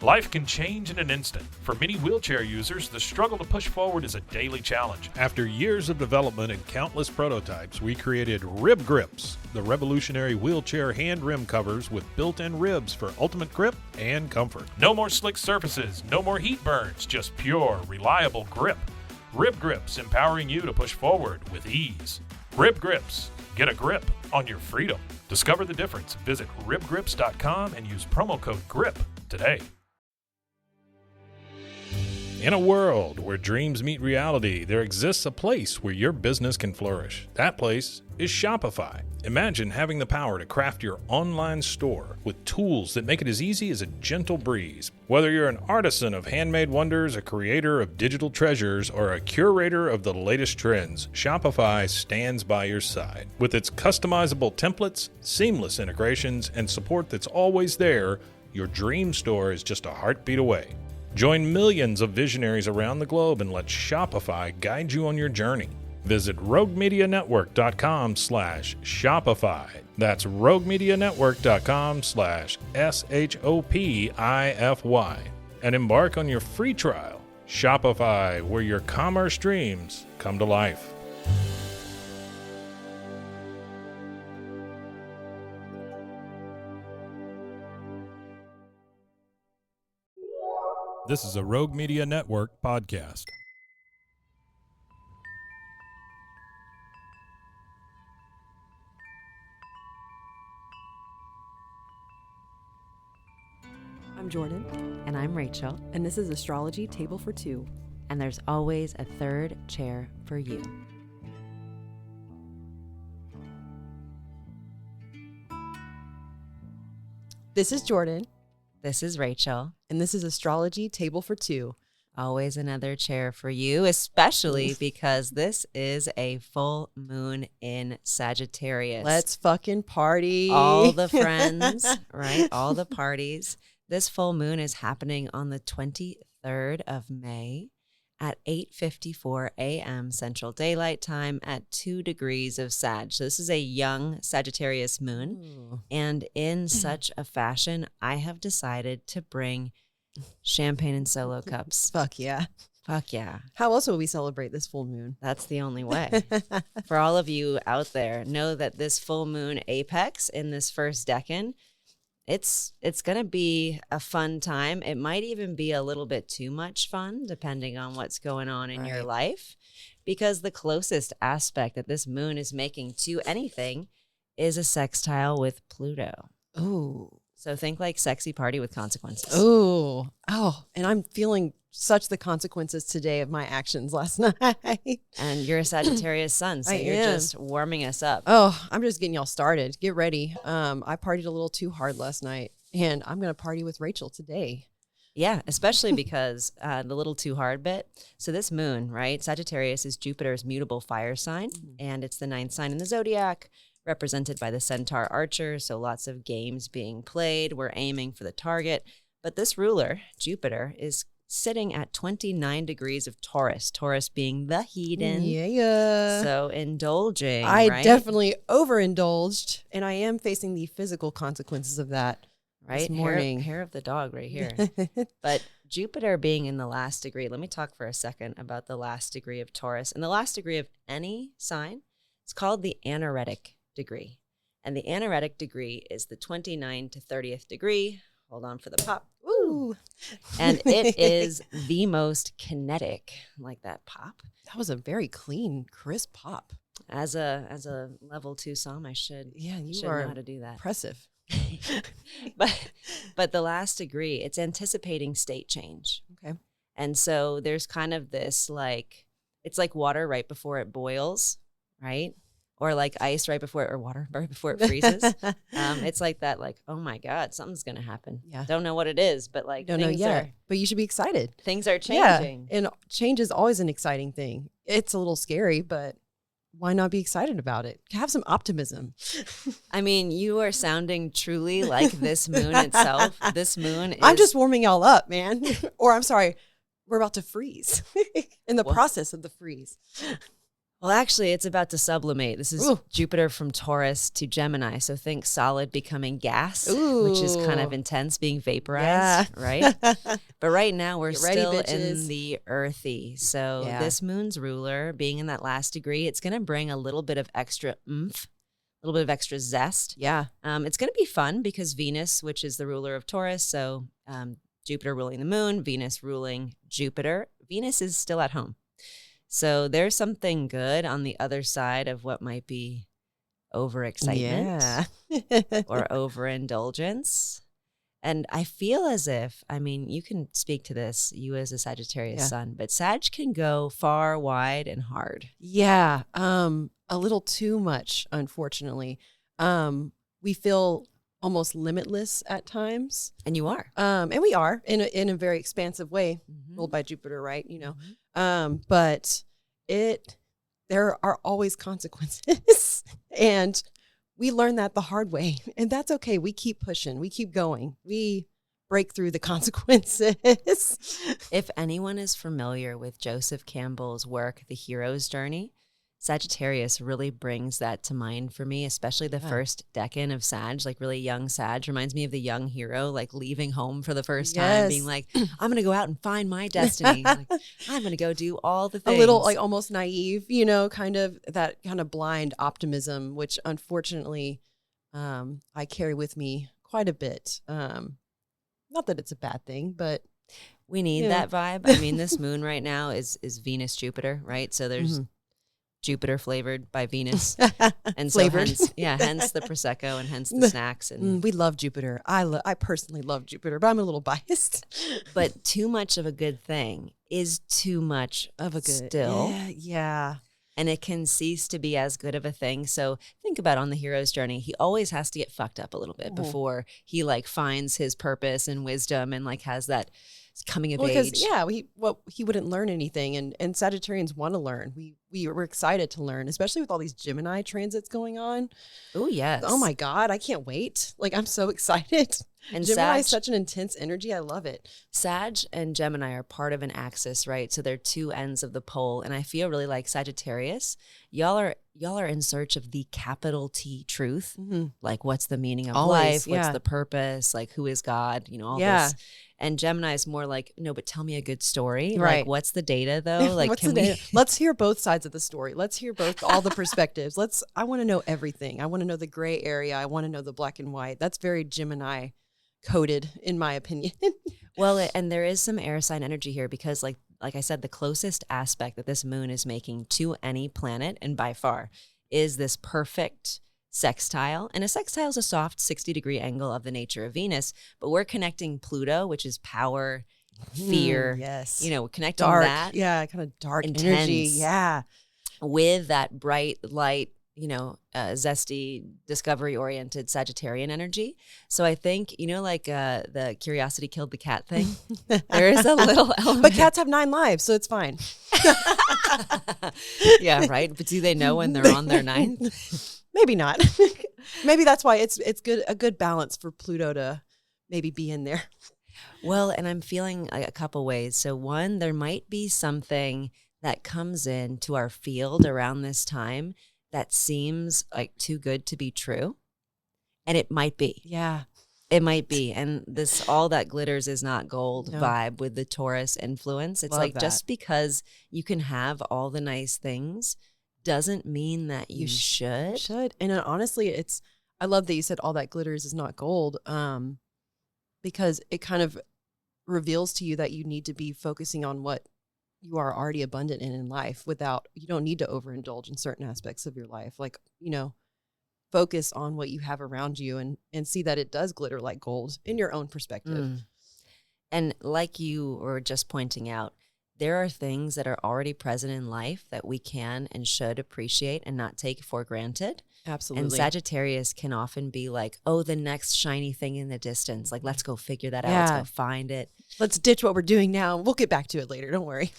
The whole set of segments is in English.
Life can change in an instant. For many wheelchair users, the struggle to push forward is a daily challenge. After years of development and countless prototypes, we created Rib Grips, the revolutionary wheelchair hand rim covers with built-in ribs for ultimate grip and comfort. No more slick surfaces, no more heat burns, just pure, reliable grip. Rib Grips, empowering you to push forward with ease. Rib Grips, get a grip on your freedom. Discover the difference. Visit ribgrips.com and use promo code GRIP today. In a world where dreams meet reality, there exists a place where your business can flourish. That place is Shopify. Imagine having the power to craft your online store with tools that make it as easy as a gentle breeze. Whether you're an artisan of handmade wonders, a creator of digital treasures, or a curator of the latest trends, Shopify stands by your side. With its customizable templates, seamless integrations, and support that's always there, your dream store is just a heartbeat away. Join millions of visionaries around the globe and let Shopify guide you on your journey. Visit roguemedianetwork.com/Shopify. That's roguemedianetwork.com/SHOPIFY. And embark on your free trial. Shopify, where your commerce dreams come to life. This is a Rogue Media Network podcast. I'm Jordan. And I'm Rachel. And this is Astrology Table for Two. And there's always a third chair for you. This is Jordan. This is Rachel. And this is Astrology Table for Two. Always another chair for you, especially because this is a full moon in Sagittarius. Let's fucking party. All the friends, right? All the parties. This full moon is happening on the 23rd of May at 8:54 a.m. Central Daylight Time at 2 degrees of Sag. So this is a young Sagittarius moon. Ooh. And in such a fashion, I have decided to bring champagne and solo cups. Fuck yeah. Fuck yeah. How else will we celebrate this full moon? That's the only way. For all of you out there, know that this full moon apex in this first decan, it's going to be a fun time. It might even be a little bit too much fun, depending on what's going on in your life, because the closest aspect that this moon is making to anything is a sextile with Pluto. Oh. So think like sexy party with consequences. Oh. And I'm feeling such the consequences today of my actions last night. And you're a Sagittarius sun, so you're just warming us up. Oh, I'm just getting y'all started. Get ready. I partied a little too hard last night, and I'm going to party with Rachel today. Yeah, especially because the little too hard bit. So this moon, right? Sagittarius is Jupiter's mutable fire sign, and it's the 9th sign in the zodiac, represented by the Centaur Archer. So lots of games being played. We're aiming for the target. But this ruler, Jupiter, is sitting at 29 degrees of Taurus. Taurus being the heathen. Yeah. So indulging, I right? definitely overindulged, and I am facing the physical consequences of that. Right? This morning. Hair of the dog right here. But Jupiter being in the last degree, let me talk for a second about the last degree of Taurus. And the last degree of any sign, it's called the anaretic degree. And the anaretic degree is the 29 to 30th degree. Hold on for the pop. Ooh. And it is the most kinetic, like that pop. That was a very clean, crisp pop. As a level 2 som, I should are know how to do that. Impressive. But the last degree, it's anticipating state change. Okay. And so there's kind of this it's like water right before it boils, right? Or like ice right before water right before it freezes. It's like that, oh my God, something's going to happen. Yeah. Don't know what it is, but don't know yet. But you should be excited. Things are changing. Yeah. And change is always an exciting thing. It's a little scary, but why not be excited about it? Have some optimism. I mean, you are sounding truly like this moon itself. This moon is... I'm just warming y'all up, man. Or I'm sorry, we're about to freeze in the process of the freeze. Well, actually, it's about to sublimate. This is Ooh. Jupiter from Taurus to Gemini. So think solid becoming gas, which is kind of Ooh. intense, being vaporized, right? But right now, we're Get ready, still in bitches. the earthy. So Yeah. this moon's ruler, being in that last degree, it's going to bring a little bit of extra oomph, a little bit of extra zest. Yeah. It's going to be fun because Venus, which is the ruler of Taurus, so Jupiter ruling the moon, Venus ruling Jupiter. Venus is still at home. So there's something good on the other side of what might be overexcitement or overindulgence. And I feel as if, I mean, you can speak to this, you as a Sagittarius sun, but Sag can go far, wide, and hard. Yeah. A little too much, unfortunately. We feel almost limitless at times. And you are. And we are in a very expansive way, ruled by Jupiter, right? You know. But there are always consequences. And we learn that the hard way. And that's okay. We keep pushing. We keep going. We break through the consequences. If anyone is familiar with Joseph Campbell's work, The Hero's Journey, Sagittarius really brings that to mind for me, especially the first decan of Sag, like really young Sag. Reminds me of the young hero, like leaving home for the first time, being like, I'm going to go out and find my destiny. Like, I'm going to go do all the things. A little like almost naive, you know, kind of that kind of blind optimism, which unfortunately I carry with me quite a bit. Not that it's a bad thing, but we need that vibe. I mean, this moon right now is Venus Jupiter, right? So there's Jupiter flavored by Venus, and so Flavored. hence the prosecco and hence the snacks. And we love Jupiter. I personally love Jupiter, but I'm a little biased. But too much of a good thing is too much Of a good still. Yeah. And it can cease to be as good of a thing. So think about on the hero's journey, he always has to get fucked up a little bit before he like finds his purpose and wisdom and like has that coming of age. Because he wouldn't learn anything, and Sagittarians want to learn. We're excited to learn, especially with all these Gemini transits going on. Oh yes. Oh my God, I can't wait. Like, I'm so excited. And Gemini is such an intense energy. I love it. Sag and Gemini are part of an axis, right? So they're two ends of the pole. And I feel really like Sagittarius, y'all are in search of the capital T truth. Like, what's the meaning of life? What's the purpose? Like, who is God? You know, all this. And Gemini is more like, no, but tell me a good story. Right. Like, what's the data though? Like, What's the data? Let's hear both sides of the story. Let's hear all the perspectives. I want to know everything. I want to know the gray area. I want to know the black and white. That's very Gemini coded, in my opinion. Well, and there is some air sign energy here because like I said, the closest aspect that this moon is making to any planet, and by far, is this perfect sextile. And a sextile is a soft 60-degree angle of the nature of Venus, but we're connecting Pluto, which is power, fear. Yes. You know, connecting Dark. that. Yeah, kind of dark Intense. energy. Yeah. With that bright light, you know, zesty, discovery-oriented Sagittarian energy. So I think, you know, like the curiosity killed the cat thing, there is a little element. But cats have 9 lives, so it's fine. Yeah, right? But do they know when they're on their 9th? Maybe not. Maybe that's why it's a good balance for Pluto to maybe be in there. Well, and I'm feeling a couple ways. So one, there might be something that comes into our field around this time that seems like too good to be true. And it might be. Yeah. It might be. And this all that glitters is not gold No. vibe with the Taurus influence. It's Love like that. just because you can have all the nice things doesn't mean that you should. And honestly, I love that you said all that glitters is not gold, because it kind of reveals to you that you need to be focusing on what you are already abundant in life you don't need to overindulge in certain aspects of your life. Like, you know, focus on what you have around you and see that it does glitter like gold in your own perspective. And like you were just pointing out, there are things that are already present in life that we can and should appreciate and not take for granted. Absolutely. And Sagittarius can often be like, oh, the next shiny thing in the distance. Like, let's go figure that out. Yeah. Let's go find it. Let's ditch what we're doing now. We'll get back to it later. Don't worry.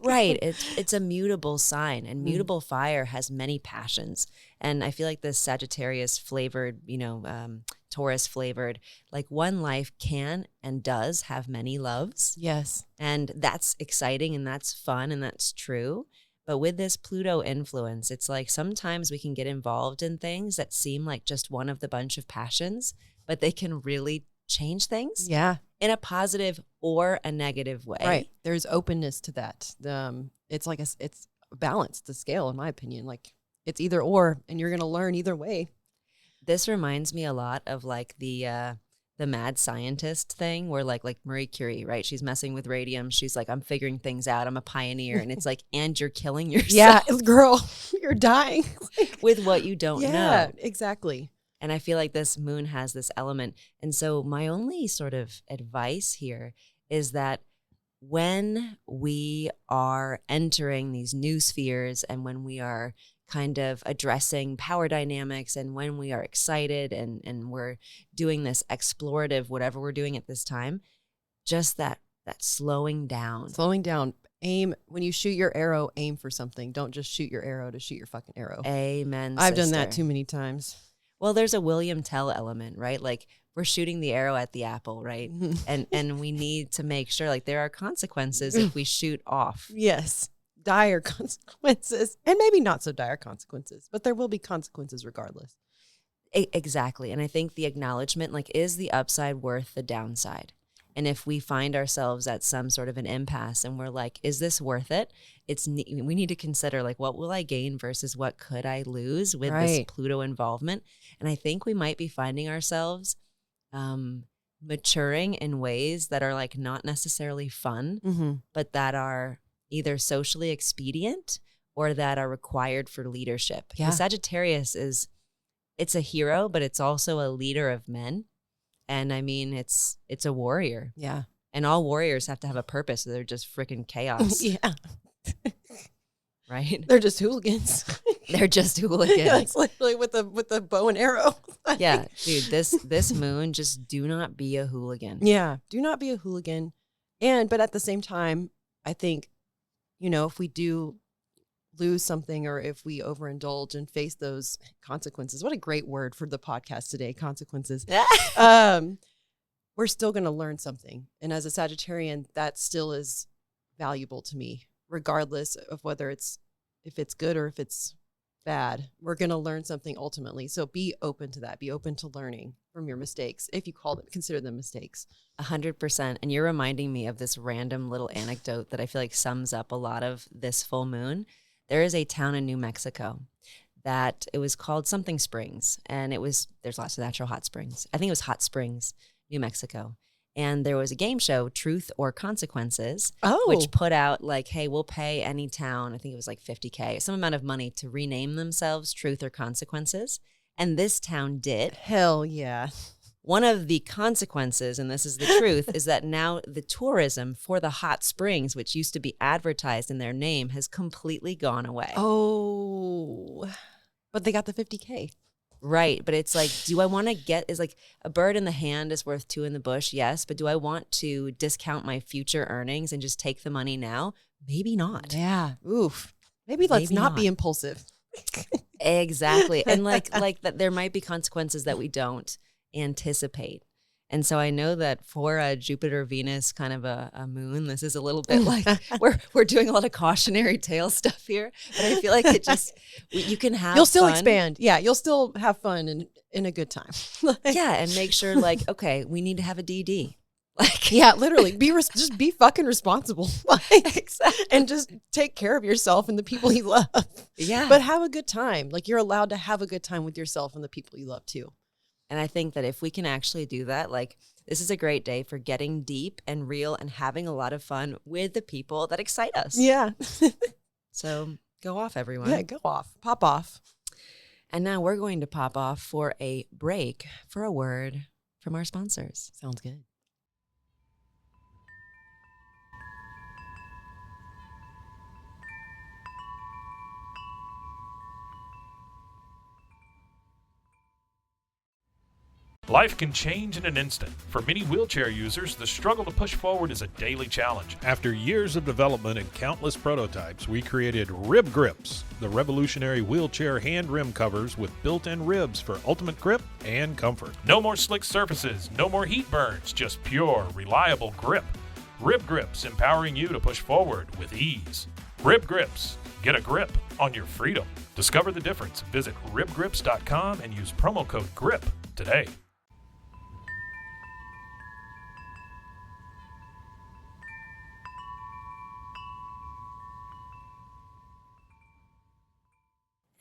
Right. It's a mutable sign, and mutable fire has many passions. And I feel like this Sagittarius flavored, you know, Taurus flavored, like one life can and does have many loves. Yes. And that's exciting and that's fun and that's true. But with this Pluto influence, it's like sometimes we can get involved in things that seem like just one of the bunch of passions, but they can really change things Yeah. in a positive or a negative way. Right. There's openness to that. It's like it's balanced, the scale, in my opinion. Like it's either or, and you're going to learn either way. This reminds me a lot of like the mad scientist thing where like Marie Curie, right? She's messing with radium. She's like, I'm figuring things out. I'm a pioneer. And it's like, and you're killing yourself. Yeah, girl, you're dying. with what you don't know. Yeah, exactly. And I feel like this moon has this element. And so my only sort of advice here is that when we are entering these new spheres and when we are kind of addressing power dynamics and when we are excited and we're doing this explorative, whatever we're doing at this time, just that slowing down. Slowing down. Aim, when you shoot your arrow, aim for something. Don't just shoot your arrow to shoot your fucking arrow. Amen, I've done that sister. too many times. Well, there's a William Tell element, right? Like we're shooting the arrow at the apple, right? And we need to make sure like there are consequences if we shoot off. Yes. Dire consequences. And maybe not so dire consequences, but there will be consequences regardless. Exactly. And I think the acknowledgement, like, is the upside worth the downside? And if we find ourselves at some sort of an impasse and we're like, is this worth it? We need to consider like, what will I gain versus what could I lose with this Pluto involvement? And I think we might be finding ourselves maturing in ways that are like not necessarily fun, but that are either socially expedient or that are required for leadership. Yeah. The Sagittarius it's a hero, but it's also a leader of men. And I mean, it's a warrior. Yeah. And all warriors have to have a purpose. So they're just freaking chaos. Yeah. Right? They're just hooligans. They're just hooligans. That's literally with the bow and arrow. Yeah, dude, this moon, just do not be a hooligan. Yeah. Do not be a hooligan. But at the same time, I think, if we do lose something or if we overindulge and face those consequences, what a great word for the podcast today, consequences. We're still going to learn something. And as a Sagittarian, that still is valuable to me, regardless of if it's good or if it's bad. We're going to learn something ultimately. So be open to that. Be open to learning from your mistakes. If you consider them mistakes. 100%. And you're reminding me of this random little anecdote that I feel like sums up a lot of this full moon. There is a town in New Mexico that it was called something Springs. And there's lots of natural hot springs. I think it was Hot Springs, New Mexico. And there was a game show, Truth or Consequences, which put out like, hey, we'll pay any town, I think it was like $50K, some amount of money to rename themselves Truth or Consequences. And this town did. Hell yeah. One of the consequences, and this is the truth, is that now the tourism for the hot springs, which used to be advertised in their name, has completely gone away. Oh, but they got the $50K. Right. But it's like, do I want to is like a bird in the hand is worth two in the bush? Yes. But do I want to discount my future earnings and just take the money now? Maybe not. Yeah. Oof. Maybe let's not be impulsive. Exactly. And like that there might be consequences that we don't anticipate. And so I know that for a Jupiter Venus kind of a moon, this is a little bit like we're doing a lot of cautionary tale stuff here, but I feel like you can have you'll still fun. expand. Yeah, you'll still have fun and in a good time. Yeah, and make sure like, okay, we need to have a DD. Like, yeah, literally just be fucking responsible. Exactly. And just take care of yourself and the people you love. Yeah. But have a good time. Like, you're allowed to have a good time with yourself and the people you love too. And I think that if we can actually do that, like, this is a great day for getting deep and real and having a lot of fun with the people that excite us. Yeah. So go off, everyone. Yeah, go off. Pop off. And now we're going to pop off for a break for a word from our sponsors. Sounds good. Life can change in an instant. For many wheelchair users, the struggle to push forward is a daily challenge. After years of development and countless prototypes, we created Rib Grips, the revolutionary wheelchair hand rim covers with built-in ribs for ultimate grip and comfort. No more slick surfaces, no more heat burns, just pure, reliable grip. Rib Grips, empowering you to push forward with ease. Rib Grips. Get a grip on your freedom. Discover the difference. Visit ribgrips.com and use promo code GRIP today.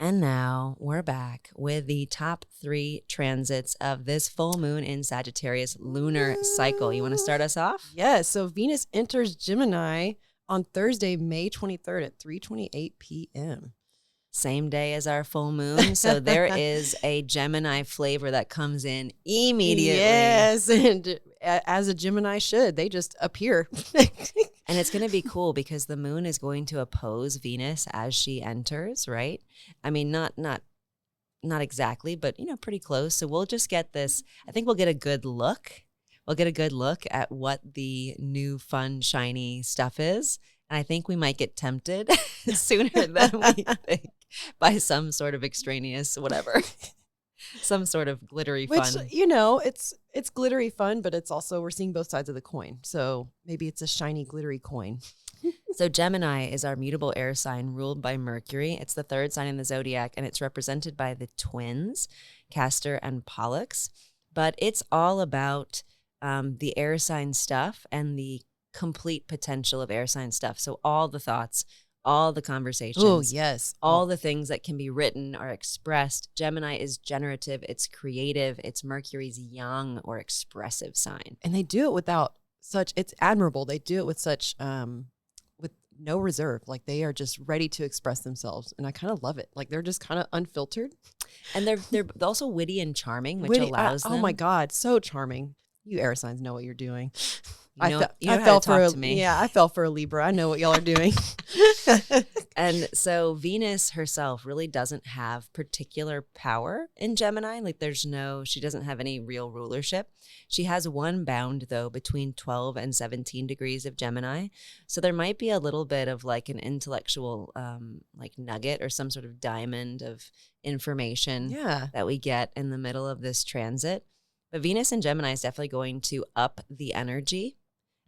And now we're back with the top 3 transits of this full moon in Sagittarius lunar cycle. You want to start us off? Yes. So Venus enters Gemini on Thursday, May 23rd at 3:28 p.m. Same day as our full moon. So there is a Gemini flavor that comes in immediately. Yes. And as a Gemini should, they just appear. And it's going to be cool because the moon is going to oppose Venus as she enters, right? I mean, not exactly, but pretty close. So we'll just get this. I think we'll get a good look. We'll get a good look at what the new fun shiny stuff is. And I think we might get tempted sooner than we think by some sort of extraneous whatever. Some sort of glittery fun. Which, it's glittery fun, but it's also, we're seeing both sides of the coin. So maybe it's a shiny, glittery coin. So Gemini is our mutable air sign ruled by Mercury. It's the 3rd sign in the zodiac, and it's represented by the twins, Castor and Pollux. But it's all about the air sign stuff and the complete potential of air sign stuff. So all the thoughts, all the conversations. Oh, yes. All the things that can be written are expressed. Gemini is generative. It's creative. It's Mercury's young or expressive sign. And they do it without such, it's admirable. They do it with such, with no reserve. Like they are just ready to express themselves. And I kind of love it. Like they're just kind of unfiltered. And they're also witty and charming, which allows them. Oh my God. So charming. You air signs know what you're doing. You know how to talk to me. Yeah, I fell for a Libra. I know what y'all are doing. And so Venus herself really doesn't have particular power in Gemini. Like she doesn't have any real rulership. She has one bound though between 12 and 17 degrees of Gemini. So there might be a little bit of like an intellectual like nugget or some sort of diamond of information that we get in the middle of this transit. But Venus in Gemini is definitely going to up the energy.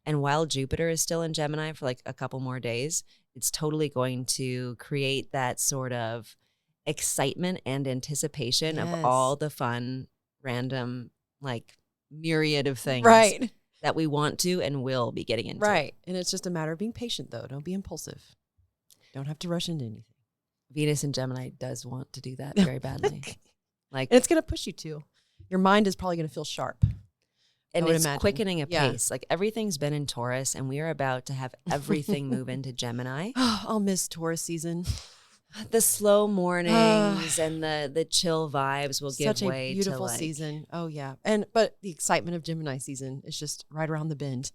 And while Jupiter is still in Gemini for like a couple more days, it's totally going to create that sort of excitement and anticipation of all the fun, random, like myriad of things that we want to and will be getting into. Right. And it's just a matter of being patient, though. Don't be impulsive. Don't have to rush into anything. Venus in Gemini does want to do that very badly. And it's going to push you to. Your mind is probably going to feel sharp. And it's quickening a pace. Like everything's been in Taurus and we are about to have everything move into Gemini. I'll miss Taurus season. The slow mornings and the chill vibes will give way to such a beautiful season. Oh yeah. But the excitement of Gemini season is just right around the bend.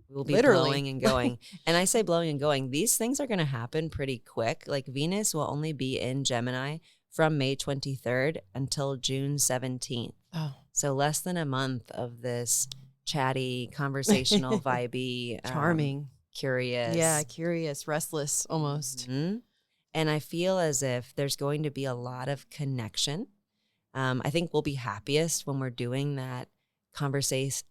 We'll be blowing and going. And I say blowing and going. These things are going to happen pretty quick. Like Venus will only be in Gemini from May 23rd until June 17th. Oh. So less than a month of this chatty, conversational, vibey, charming, curious. Yeah, curious, restless almost. Mm-hmm. And I feel as if there's going to be a lot of connection. I think we'll be happiest when we're doing that conversating.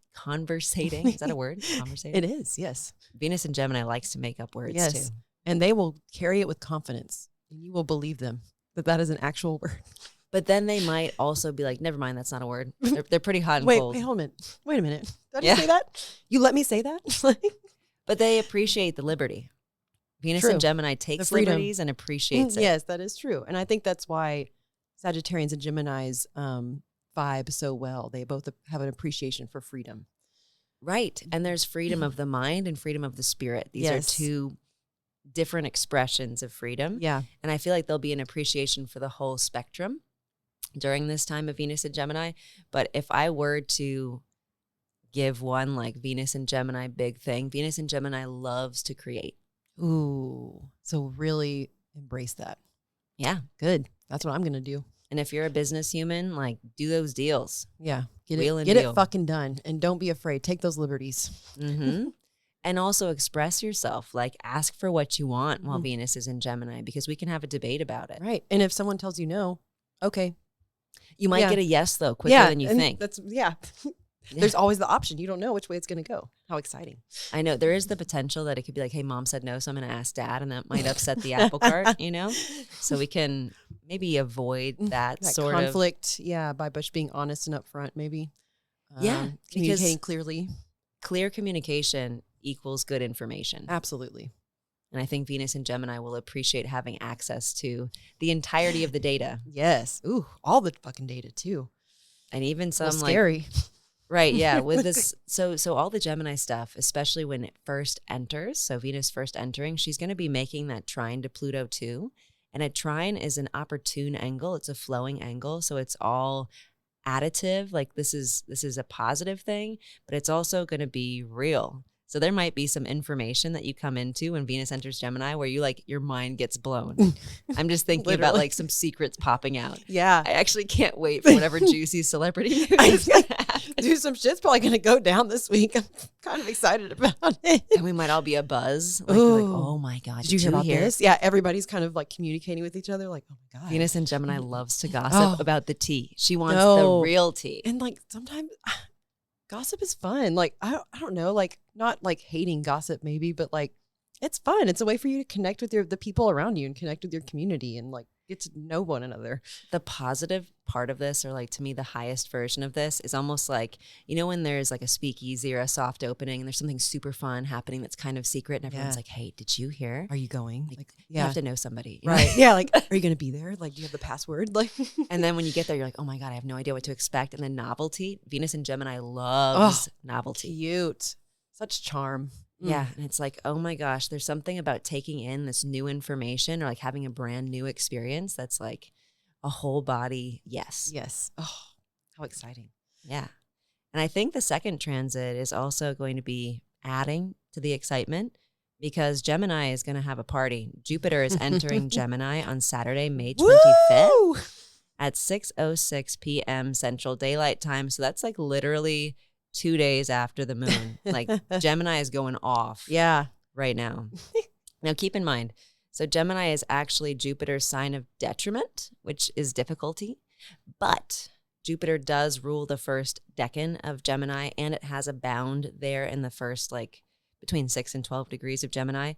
Is that a word? Conversating? It is, yes. Venus and Gemini likes to make up words too. And they will carry it with confidence. And you will believe them that is an actual word. But then they might also be like, never mind, that's not a word. They're pretty hot and cold. Wait a minute. Did you say that? You let me say that? But they appreciate the liberty. Venus and Gemini takes liberties and appreciates it. Yes, that is true. And I think that's why Sagittarians and Geminis vibe so well. They both have an appreciation for freedom. Right. And there's freedom of the mind and freedom of the spirit. These are two different expressions of freedom. Yeah. And I feel like there'll be an appreciation for the whole spectrum during this time of Venus and Gemini. But if I were to give one like Venus and Gemini big thing, Venus and Gemini loves to create. Ooh. So really embrace that. Yeah. Good. That's what I'm going to do. And if you're a business human, like do those deals. Yeah. Get it fucking done. And don't be afraid. Take those liberties. Mm-hmm. And also express yourself. Like ask for what you want while Venus is in Gemini, because we can have a debate about it. Right. And if someone tells you no, okay. You might get a yes though quicker than you think. There's always the option. You don't know which way it's going to go. How exciting. I know there is the potential that it could be like, hey, mom said no, so I'm going to ask dad, and that might upset the apple cart, So we can maybe avoid that sort conflict, by Bush being honest and upfront, maybe. Communicating clearly. Clear communication equals good information. Absolutely. And I think Venus and Gemini will appreciate having access to the entirety of the data. Yes. Ooh, all the fucking data too. And even some scary. Right, yeah. With this, so all the Gemini stuff, especially when it first enters, so Venus first entering, she's going to be making that trine to Pluto too. And a trine is an opportune angle. It's a flowing angle, so it's all additive. Like this is a positive thing, but it's also going to be real. So there might be some information that you come into when Venus enters Gemini where you your mind gets blown. I'm just thinking about like some secrets popping out. Yeah. I actually can't wait for whatever juicy celebrity news is going to happen. Dude, some shit's probably going to go down this week. I'm kind of excited about it. And we might all be a buzz. Like, oh my God. Did you hear about this? Yeah, everybody's kind of like communicating with each other. Like, oh my God. Venus and Gemini loves to gossip about the tea. She wants the real tea. And like sometimes gossip is fun. Like, I don't know, like not like hating gossip maybe, but like it's fun. It's a way for you to connect with the people around you and connect with your community and like get to know one another. The positive part of this, or like to me, the highest version of this is almost like, when there's like a speakeasy or a soft opening and there's something super fun happening that's kind of secret and everyone's like, hey, did you hear? Are you going? Like you have to know somebody. Right. Yeah. Like, are you going to be there? Like, do you have the password? Like, and then when you get there, you're like, oh my God, I have no idea what to expect. And then novelty, Venus and Gemini loves novelty. Cute. Such charm. Yeah. And it's like, oh my gosh, there's something about taking in this new information or like having a brand new experience that's like a whole body yes. Yes. Oh, how exciting. Yeah. And I think the second transit is also going to be adding to the excitement because Gemini is going to have a party. Jupiter is entering Gemini on Saturday, May 25th at 6:06 p.m. Central Daylight Time. So that's like literally 2 days after the moon. Like Gemini is going off right now. Now keep in mind, so Gemini is actually Jupiter's sign of detriment, which is difficulty. But Jupiter does rule the first decan of Gemini, and it has a bound there in the first, like between 6 and 12 degrees of Gemini,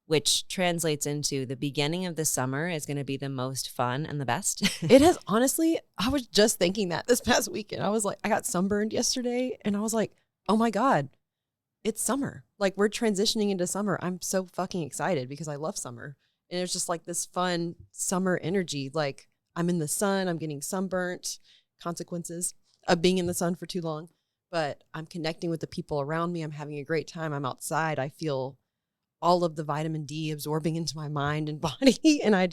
which translates into the beginning of the summer is going to be the most fun and the best. It has, honestly, I was just thinking that this past weekend. I was like, I got sunburned yesterday, and I was like, oh my God, it's summer. Like, we're transitioning into summer. I'm so fucking excited because I love summer. And it's just like this fun summer energy. Like, I'm in the sun, I'm getting sunburnt, consequences of being in the sun for too long. But I'm connecting with the people around me. I'm having a great time. I'm outside. I feel all of the vitamin D absorbing into my mind and body. And I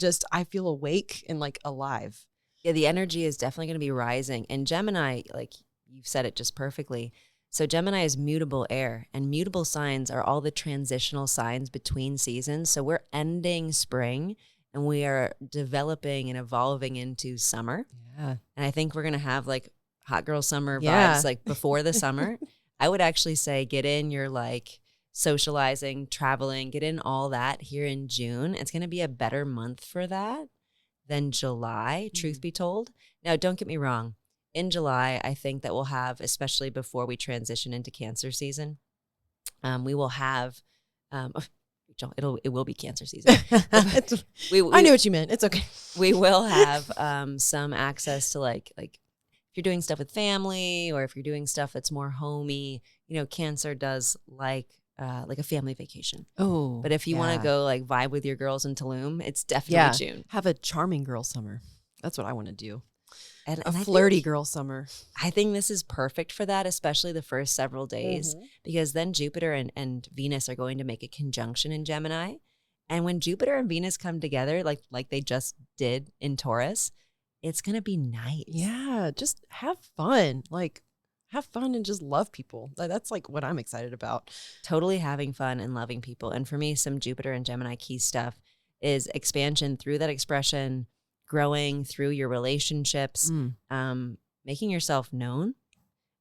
feel awake and like alive. Yeah, the energy is definitely going to be rising. And Gemini, like you've said it just perfectly. So Gemini is mutable air, and mutable signs are all the transitional signs between seasons. So we're ending spring and we are developing and evolving into summer. Yeah. And I think we're going to have like hot girl summer vibes like before the summer. I would actually say get in your like socializing, traveling, get in all that here in June. It's going to be a better month for that than July, truth be told. Now, don't get me wrong. In July, I think that we'll have, especially before we transition into Cancer season, we will have, it will be Cancer season. I knew what you meant. It's okay. We will have some access to like if you're doing stuff with family or if you're doing stuff that's more homey, Cancer does like a family vacation. Oh, but if you want to go like vibe with your girls in Tulum, it's definitely June. Have a charming girl summer. That's what I want to do. And a flirty girl summer. I think this is perfect for that, especially the first several days, because then Jupiter and Venus are going to make a conjunction in Gemini. And when Jupiter and Venus come together, like they just did in Taurus, it's going to be nice. Yeah, just have fun. Like, have fun and just love people. That's like what I'm excited about. Totally having fun and loving people. And for me, some Jupiter and Gemini key stuff is expansion through that expression, growing through your relationships, making yourself known.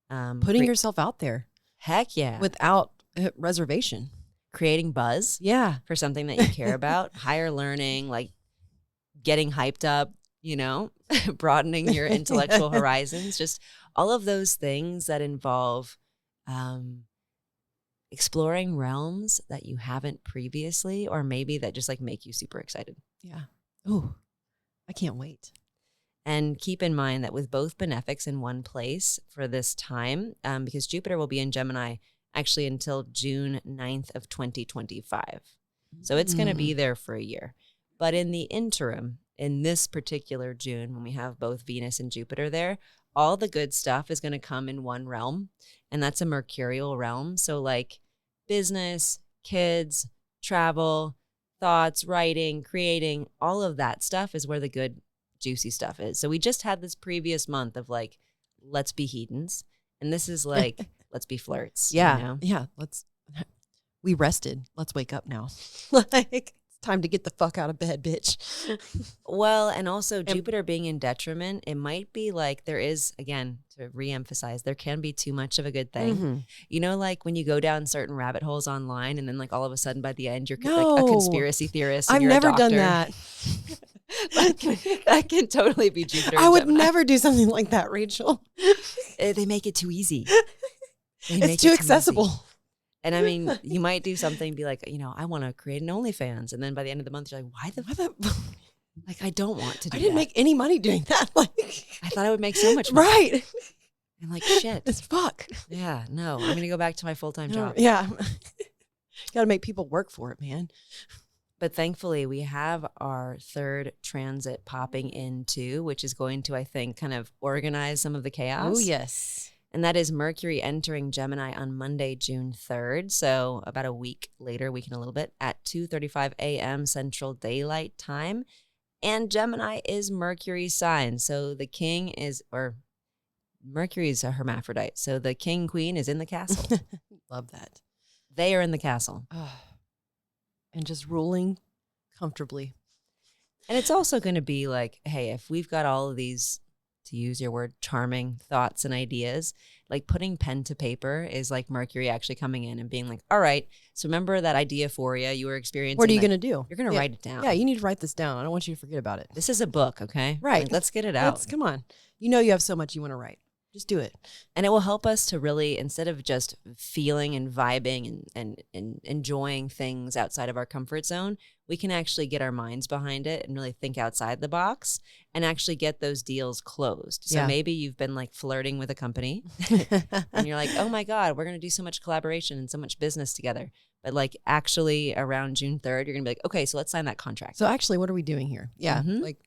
Putting yourself out there. Heck yeah. Without reservation. Creating buzz. Yeah. For something that you care about. Higher learning, like getting hyped up, you know, broadening your intellectual horizons, just all of those things that involve exploring realms that you haven't previously, or maybe that just like make you super excited. Yeah. Ooh, I can't wait. And keep in mind that with both benefics in one place for this time, because Jupiter will be in Gemini actually until June 9th of 2025. So it's going to be there for a year. But in the interim, in this particular June, when we have both Venus and Jupiter there, all the good stuff is going to come in one realm, and that's a mercurial realm. So like business, kids, travel, thoughts, writing, creating, all of that stuff is where the good juicy stuff is. So we just had this previous month of like, let's be hedons. And this is like, let's be flirts. Yeah. You know? Yeah. We rested. Let's wake up now. Like, it's time to get the fuck out of bed, bitch. Well, and also Jupiter being in detriment, it might be like there is, again, to reemphasize, there can be too much of a good thing. Mm-hmm. You know, like when you go down certain rabbit holes online and then like all of a sudden by the end, you're No. like a conspiracy theorist. And I've you're never a doctor. done that. That can totally be Jupiter. I and would Gemini. never do something like that, Rachel. They make it too easy. It's too accessible. Easy. And I mean, you might do something, be like, you know, I want to create an OnlyFans. And then by the end of the month, you're like, why the like, I don't want to do I didn't that. make any money doing that. Like, I thought I would make so much money. right. I'm like, shit. It's fuck. Yeah, no, I'm going to go back to my full-time job. Yeah. Got to make people work for it, man. But thankfully, we have our third transit popping in too, which is going to, I think, kind of organize some of the chaos. Oh, yes. And that is Mercury entering Gemini on Monday, June 3rd. So about a week later, week and a little bit, at 2:35 a.m. Central Daylight Time. And Gemini is Mercury's sign. So the king is, or Mercury is a hermaphrodite. So the king, queen is in the castle. Love that. They are in the castle. And just ruling comfortably. And it's also going to be like, hey, if we've got all of these, to use your word, charming thoughts and ideas, like putting pen to paper is like Mercury actually coming in and being like, all right, so remember that idea you were experiencing. What are you going to do? You're going to write it down. Yeah, you need to write this down. I don't want you to forget about it. This is a book, okay? Right. Like, let's get it out. Come on. You know you have so much you want to write. Just do it. And it will help us to really, instead of just feeling and vibing and enjoying things outside of our comfort zone, we can actually get our minds behind it and really think outside the box and actually get those deals closed. So maybe you've been like flirting with a company and you're like, oh my God, we're going to do so much collaboration and so much business together. But like actually around June 3rd, you're going to be like, okay, so let's sign that contract. So actually, what are we doing here? Yeah. Mhm. Like,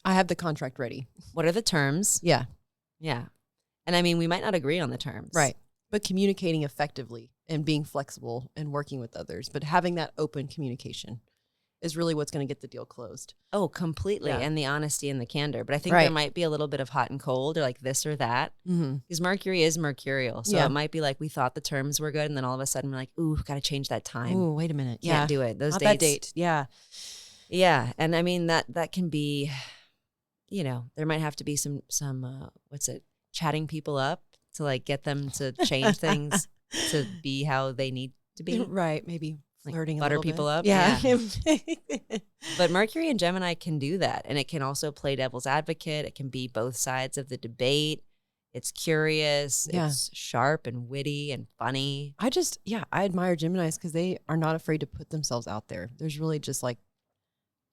I have the contract ready. What are the terms? Yeah. Yeah. And I mean, we might not agree on the terms. Right. But communicating effectively and being flexible and working with others, but having that open communication is really what's going to get the deal closed. Oh, completely. Yeah. And the honesty and the candor. But I think Right. there might be a little bit of hot and cold or like this or that. Mm-hmm. Because Mercury is mercurial. So Yeah. it might be like we thought the terms were good. And then all of a sudden we're like, ooh, got to change that time. Oh, wait a minute. Can't do it. Those Not dates. that date. Yeah. Yeah. And I mean, that can be, you know, there might have to be some chatting people up to like get them to change things to be how they need to be. Right. Maybe Like flirting butter a little people bit. up. Yeah. But Mercury and Gemini can do that. And it can also play devil's advocate. It can be both sides of the debate. It's curious. Yeah. It's sharp and witty and funny. I admire Geminis because they are not afraid to put themselves out there. There's really just like,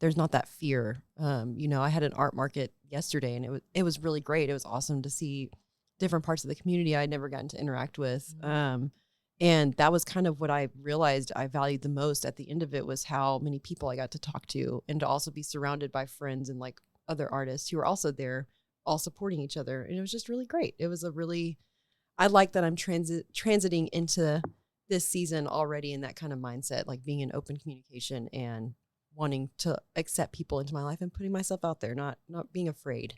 there's not that fear. You know, I had an art market yesterday and it was really great. It was awesome to see different parts of the community I'd never gotten to interact with. And that was kind of what I realized I valued the most at the end of it was how many people I got to talk to and to also be surrounded by friends and like other artists who were also there, all supporting each other. And it was just really great. It was I like that I'm transiting into this season already in that kind of mindset, like being in open communication and wanting to accept people into my life and putting myself out there, not being afraid.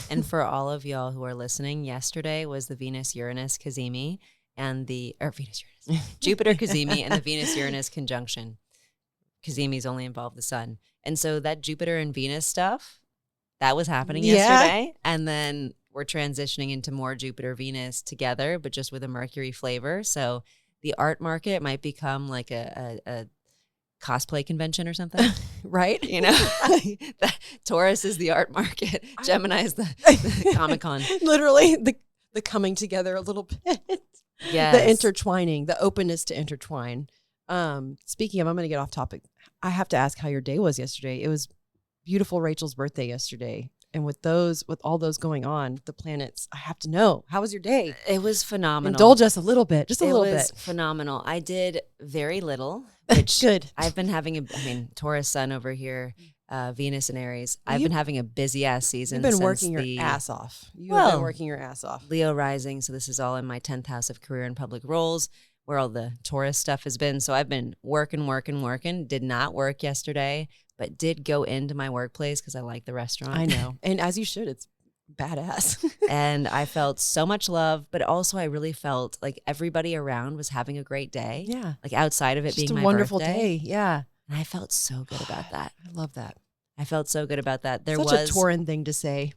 And for all of y'all who are listening, yesterday was the Venus-Uranus Cazimi and Jupiter Cazimi and the Venus-Uranus conjunction. Cazimi's only involved the sun. And so that Jupiter and Venus stuff, that was happening yesterday. And then we're transitioning into more Jupiter-Venus together, but just with a Mercury flavor. So the art market might become like a cosplay convention or something. Right? You know, Taurus is the art market. Gemini is the Comic-Con. Literally the coming together a little bit. Yes. The intertwining, the openness to intertwine. Speaking of, I'm going to get off topic. I have to ask how your day was yesterday. It was beautiful Rachel's birthday yesterday. And with all those going on, the planets, I have to know. How was your day? It was phenomenal. Indulge us a little bit, just a little It was bit. phenomenal. I did very little, which Good. I've been having Taurus sun over here, Venus and Aries. I've been having a busy ass season. You've been since working your ass off. You've been working your ass off. Leo rising, so this is all in my 10th house of career and public roles, where all the Taurus stuff has been. So I've been working. Did not work yesterday, but did go into my workplace because I like the restaurant. I know. And as you should, it's badass. And I felt so much love, but also I really felt like everybody around was having a great day. Yeah. Like outside of it Just being a my wonderful birthday. day. Yeah. And I felt so good about that. I love that. I felt so good about that. Such a Tauran thing to say.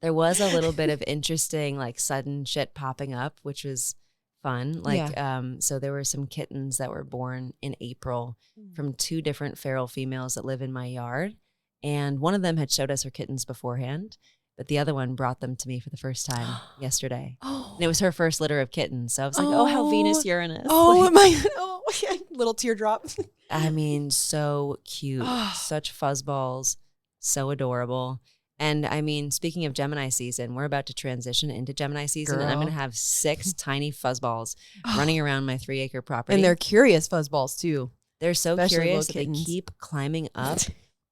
There was a little bit of interesting, like sudden shit popping up, which was fun. Like, so there were some kittens that were born in April from 2 different feral females that live in my yard. And one of them had showed us her kittens beforehand, but the other one brought them to me for the first time yesterday. Oh. And it was her first litter of kittens. So I was like, oh, how Venus, Uranus. Oh, Like, my. Oh, little teardrop. I mean, so cute. Such fuzzballs. So adorable. And I mean, speaking of Gemini season, we're about to transition into Gemini season. And I'm going to have 6 tiny fuzzballs running around my 3-acre property. And they're curious fuzzballs, too. They're so especially curious little that they kittens. keep climbing up.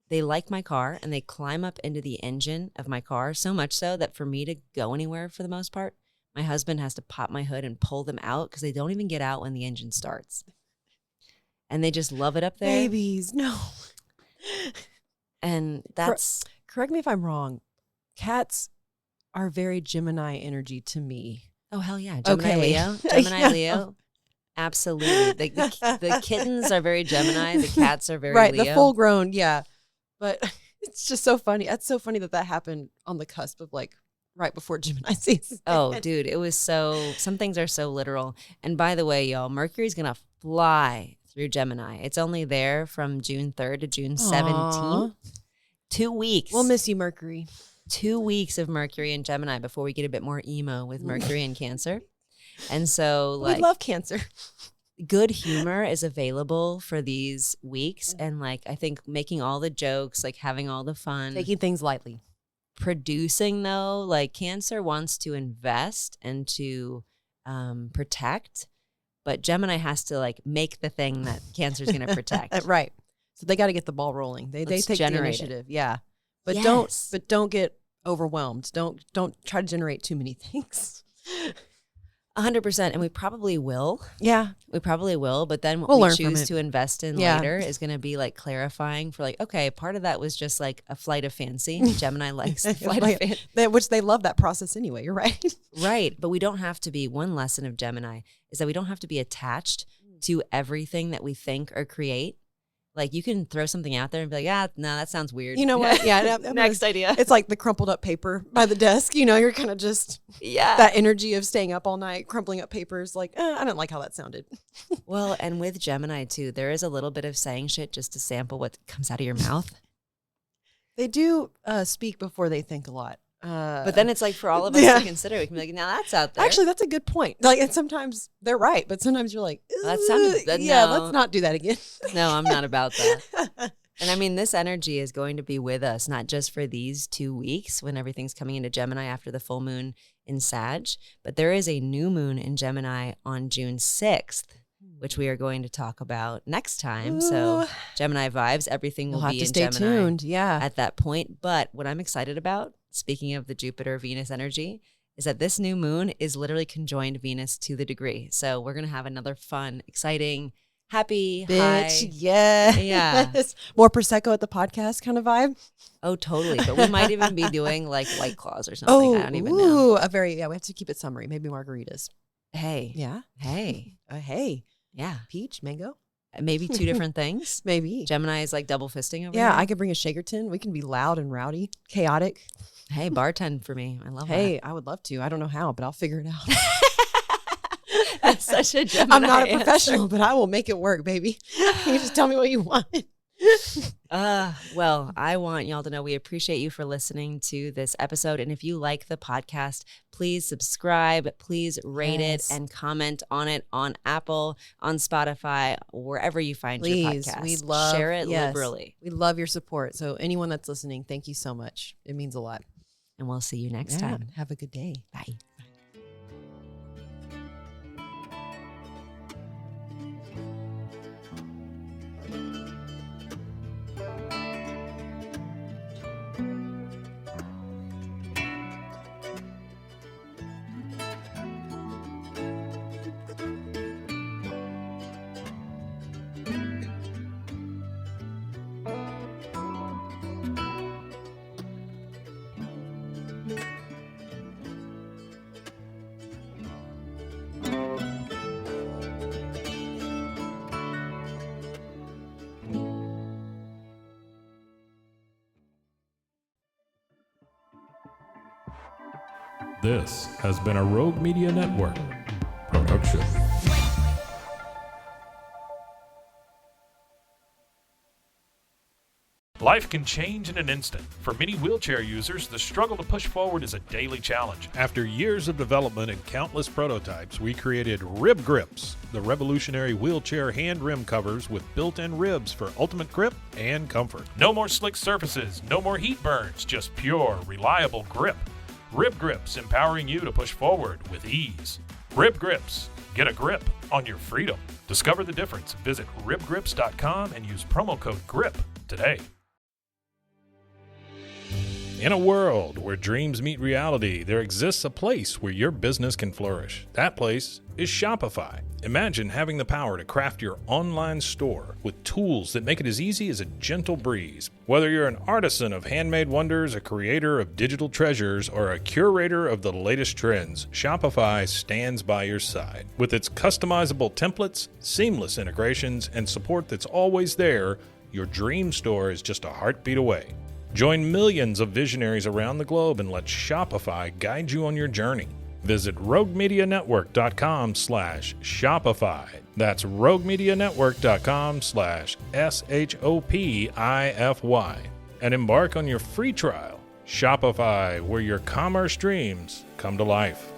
They like my car and they climb up into the engine of my car, so much so that for me to go anywhere for the most part, my husband has to pop my hood and pull them out because they don't even get out when the engine starts. And they just love it up there. Babies, no. And that's... Correct me if I'm wrong. Cats are very Gemini energy to me. Oh, hell yeah. Gemini Okay. Leo. Gemini Yeah. Leo. Absolutely. The kittens are very Gemini. The cats are very right, Leo. the full grown, yeah. But it's just so funny. That's so funny that happened on the cusp of like right before Gemini season. Oh, dude, it was so, some things are so literal. And by the way, y'all, Mercury's going to fly through Gemini. It's only there from June 3rd to June 17th. 2 weeks. We'll miss you, Mercury. 2 weeks of Mercury in Gemini before we get a bit more emo with Mercury and Cancer. And so, like, we love Cancer. good humor is available for these weeks. And like, I think making all the jokes, like having all the fun, Taking things lightly. producing though, like Cancer wants to invest and to protect, but Gemini has to like make the thing that Cancer's going to protect. Right. So they got to get the ball rolling. They Let's take the generate it. initiative. Yeah. But Yes. don't get overwhelmed. Don't try to generate too many things. 100%. And we probably will. Yeah. We probably will. But then what We'll we learn from choose it. to invest in Yeah. later is going to be like clarifying for like, okay, part of that was just like a flight of fancy. Gemini likes the flight of fancy. Which they love that process anyway. You're right. Right. But we don't have to be, one lesson of Gemini is that we don't have to be attached to everything that we think or create. Like you can throw something out there and be like, no, that sounds weird. You know what? Yeah. Next idea. It's like the crumpled up paper by the desk. You know, you're kind of just that energy of staying up all night, crumpling up papers. Like, I don't like how that sounded. Well, and with Gemini too, there is a little bit of saying shit just to sample what comes out of your mouth. They do speak before they think a lot. But then it's like for all of us to consider, we can be like, now that's out there. Actually, that's a good point. Like, and sometimes they're right, but sometimes you're like, That sounded- that- yeah, no. let's not do that again. No, I'm not about that. And I mean, this energy is going to be with us, not just for these 2 weeks when everything's coming into Gemini after the full moon in Sag, but there is a new moon in Gemini on June 6th, which we are going to talk about next time. So Ooh. Gemini vibes, everything will You'll have be to in stay Gemini tuned. Yeah. at that point. But what I'm excited about, speaking of the Jupiter-Venus energy, is that this new moon is literally conjoined Venus to the degree. So we're going to have another fun, exciting, happy, high. Yeah. More Prosecco at the podcast kind of vibe. Oh, totally. But we might even be doing like White Claws or something. I don't even know. Ooh, we have to keep it summary. Maybe margaritas. Hey. Yeah. Hey. Hey. Yeah. Peach, mango. Maybe 2 different things. Maybe. Gemini is like double fisting over Yeah, here. I could bring a Shakerton. We can be loud and rowdy, chaotic. Hey, bartend for me. I love Hey, I would love to. I don't know how, but I'll figure it out. that. That's such a Gemini I'm not a answer. professional, but I will make it work, baby. You just tell me what you want. Well, I want y'all to know we appreciate you for listening to this episode. And if you like the podcast, please subscribe, please rate Yes. it and comment on it on Apple, on Spotify, wherever you find your Please, podcast. we love Share it yes, liberally. We love your support. So anyone that's listening, thank you so much. It means a lot. And we'll see you next Yeah, time. have a good day. Bye. This has been a Rogue Media Network production. Life can change in an instant. For many wheelchair users, the struggle to push forward is a daily challenge. After years of development and countless prototypes, we created Rib Grips, the revolutionary wheelchair hand rim covers with built-in ribs for ultimate grip and comfort. No more slick surfaces, no more heat burns, just pure, reliable grip. Rib Grips, empowering you to push forward with ease. Rib Grips, get a grip on your freedom. Discover the difference. Visit ribgrips.com and use promo code GRIP today. In a world where dreams meet reality, there exists a place where your business can flourish. That place is Shopify. Imagine having the power to craft your online store with tools that make it as easy as a gentle breeze. Whether you're an artisan of handmade wonders, a creator of digital treasures, or a curator of the latest trends, Shopify stands by your side. With its customizable templates, seamless integrations, and support that's always there, your dream store is just a heartbeat away. Join millions of visionaries around the globe and let Shopify guide you on your journey. Visit roguemedianetwork.com/Shopify. That's roguemedianetwork.com/SHOPIFY. And embark on your free trial. Shopify, where your commerce dreams come to life.